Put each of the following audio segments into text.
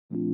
Welcome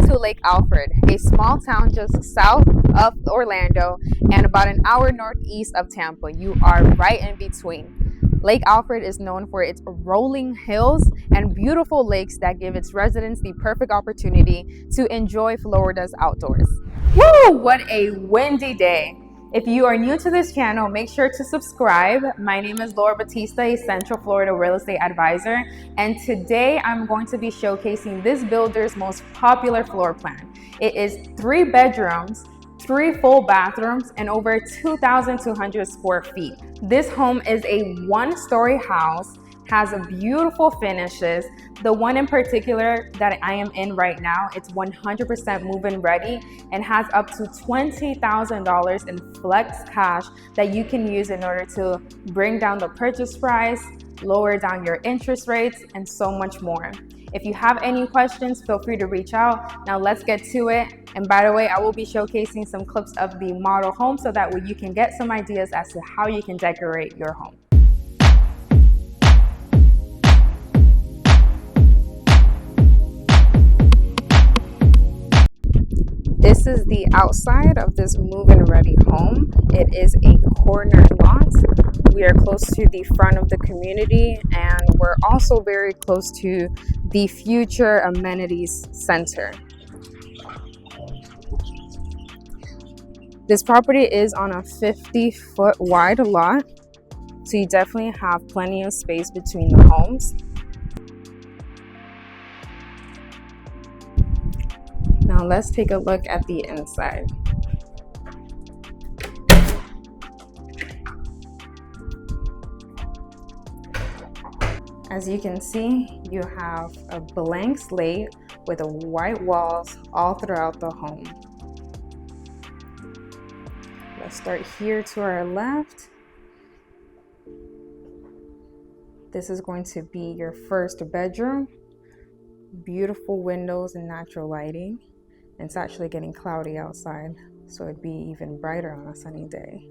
to Lake Alfred, a small town just south of Orlando and about an hour northeast of Tampa. You are right in between. Lake Alfred is known for its rolling hills and beautiful lakes that give its residents the perfect opportunity to enjoy Florida's outdoors. Woo! What a windy day. If you are new to this channel, make sure to subscribe. My name is Laura Bautista, a Central Florida real estate advisor, and today I'm going to be showcasing this builder's most popular floor plan. It is 3 bedrooms, 3 full bathrooms, and over 2,200 square feet. This home is a 1-story house, has beautiful finishes. The one in particular that I am in right now, it's 100% move-in ready and has up to $20,000 in flex cash that you can use in order to bring down the purchase price, lower down your interest rates, and so much more. If you have any questions, feel free to reach out. Now let's get to it. And by the way, I will be showcasing some clips of the model home so that way you can get some ideas as to how you can decorate your home. This is the outside of this move-in ready home. It is a corner lot. We are close to the front of the community, and we're also very close to the future amenities center. This property is on a 50-foot wide lot, so you definitely have plenty of space between the homes. Now let's take a look at the inside. As you can see, you have a blank slate with white walls all throughout the home. Let's start here to our left. This is going to be your first bedroom. Beautiful windows and natural lighting. It's actually getting cloudy outside, so it'd be even brighter on a sunny day.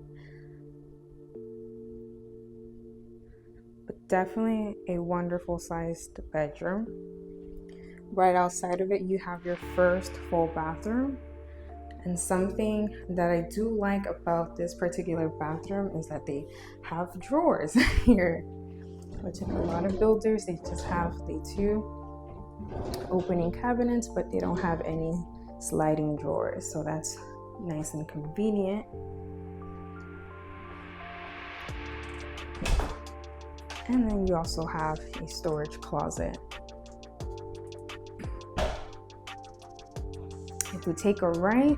But definitely a wonderful sized bedroom. Right outside of it, you have your first full bathroom. And something that I do like about this particular bathroom is that they have drawers here, which in a lot of builders, they just have the 2 opening cabinets, but they don't have any sliding drawers, so that's nice and convenient. And then you also have a storage closet. If you take a right,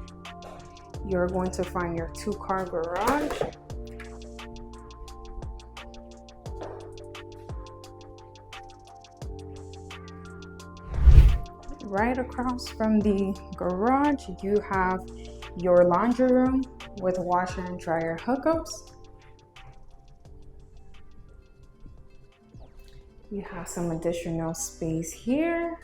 you're going to find your 2-car garage. Right across from the garage, you have your laundry room with washer and dryer hookups. You have some additional space here.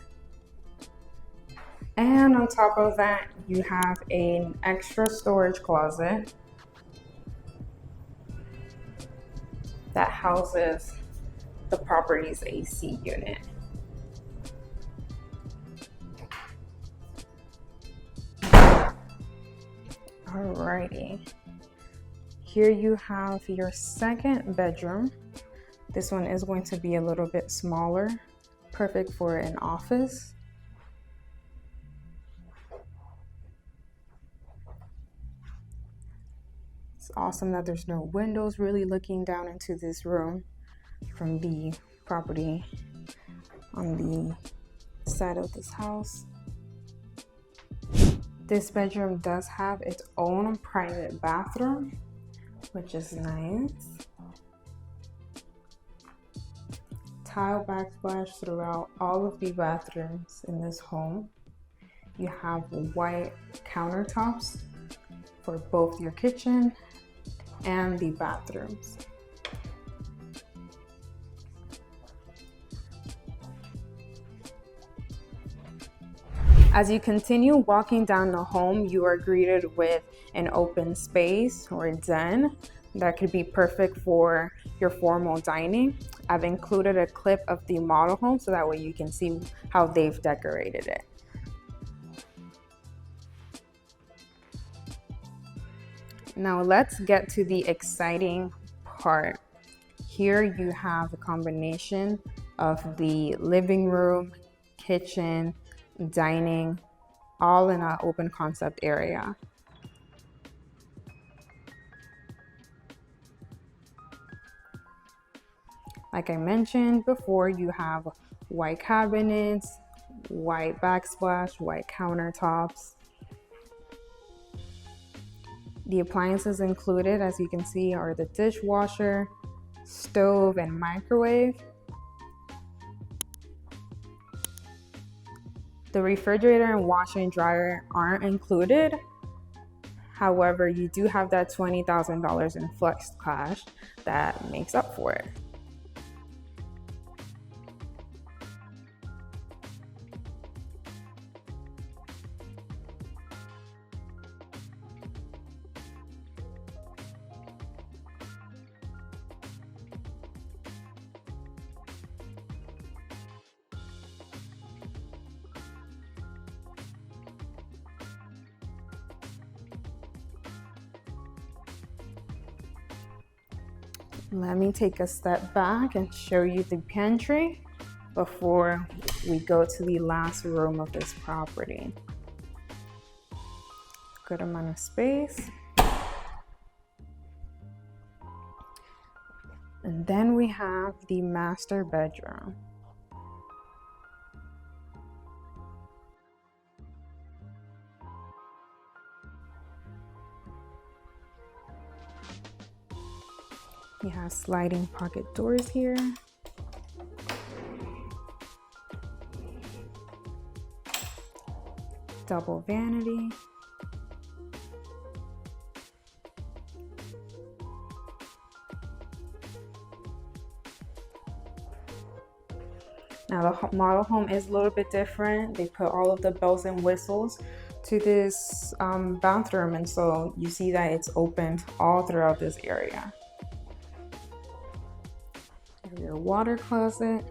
And on top of that, you have an extra storage closet that houses the property's AC unit. Alrighty, here you have your second bedroom. This one is going to be a little bit smaller, perfect for an office. It's awesome that there's no windows really looking down into this room from the property on the side of this house. This bedroom does have its own private bathroom, which is nice. Tile backsplash throughout all of the bathrooms in this home. You have white countertops for both your kitchen and the bathrooms. As you continue walking down the home, you are greeted with an open space or a den that could be perfect for your formal dining. I've included a clip of the model home so that way you can see how they've decorated it. Now let's get to the exciting part. Here you have a combination of the living room, kitchen, dining, all in an open concept area. Like I mentioned before, you have white cabinets, white backsplash, white countertops. The appliances included, as you can see, are the dishwasher, stove, and microwave. The refrigerator and washer and dryer aren't included. However, you do have that $20,000 in flex cash that makes up for it. Let me take a step back and show you the pantry before we go to the last room of this property. Good amount of space. And then we have the master bedroom. You have sliding pocket doors here. Double vanity. Now the model home is a little bit different. They put all of the bells and whistles to this bathroom, and so you see that it's opened all throughout this area. Your water closet,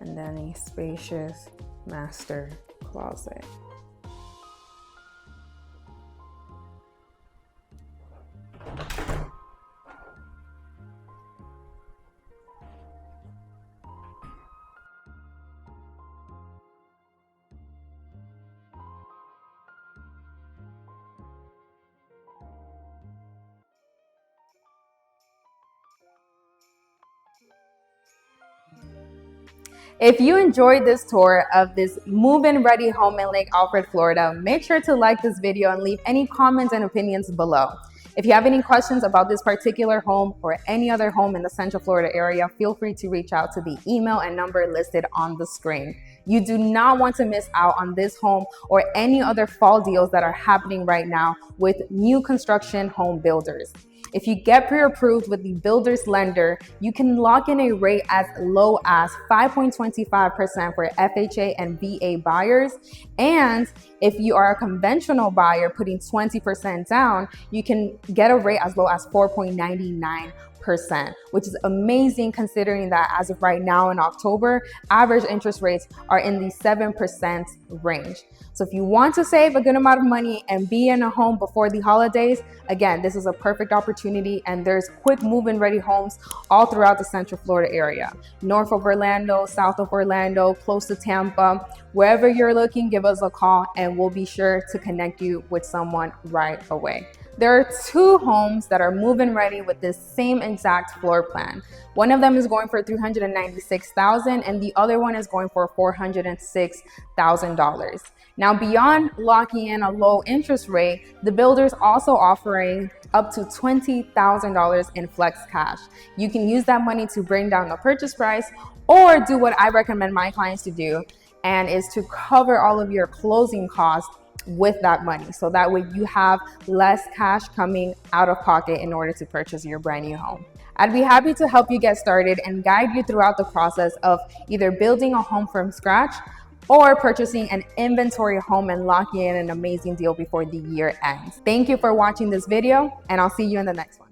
and then a spacious master closet. If you enjoyed this tour of this move-in ready home in Lake Alfred, Florida, make sure to like this video and leave any comments and opinions below. If you have any questions about this particular home or any other home in the Central Florida area, feel free to reach out to the email and number listed on the screen. You do not want to miss out on this home or any other fall deals that are happening right now with new construction home builders. If you get pre-approved with the builder's lender, you can lock in a rate as low as 5.25% for FHA and VA buyers. And if you are a conventional buyer putting 20% down, you can get a rate as low as 4.99%, which is amazing considering that as of right now in October, average interest rates are in the 7% range. So if you want to save a good amount of money and be in a home before the holidays, again, this is a perfect opportunity, and there's quick move-in ready homes all throughout the Central Florida area. North of Orlando, south of Orlando, close to Tampa. Wherever you're looking, give us a call and we'll be sure to connect you with someone right away. There are two homes that are move-in ready with this same exact floor plan. One of them is going for $396,000 and the other one is going for $406,000. Now, beyond locking in a low interest rate, the builder's also offering up to $20,000 in flex cash. You can use that money to bring down the purchase price or do what I recommend my clients to do, and is to cover all of your closing costs with that money. So that way you have less cash coming out of pocket in order to purchase your brand new home. I'd be happy to help you get started and guide you throughout the process of either building a home from scratch or purchasing an inventory home and locking in an amazing deal before the year ends. Thank you for watching this video, and I'll see you in the next one.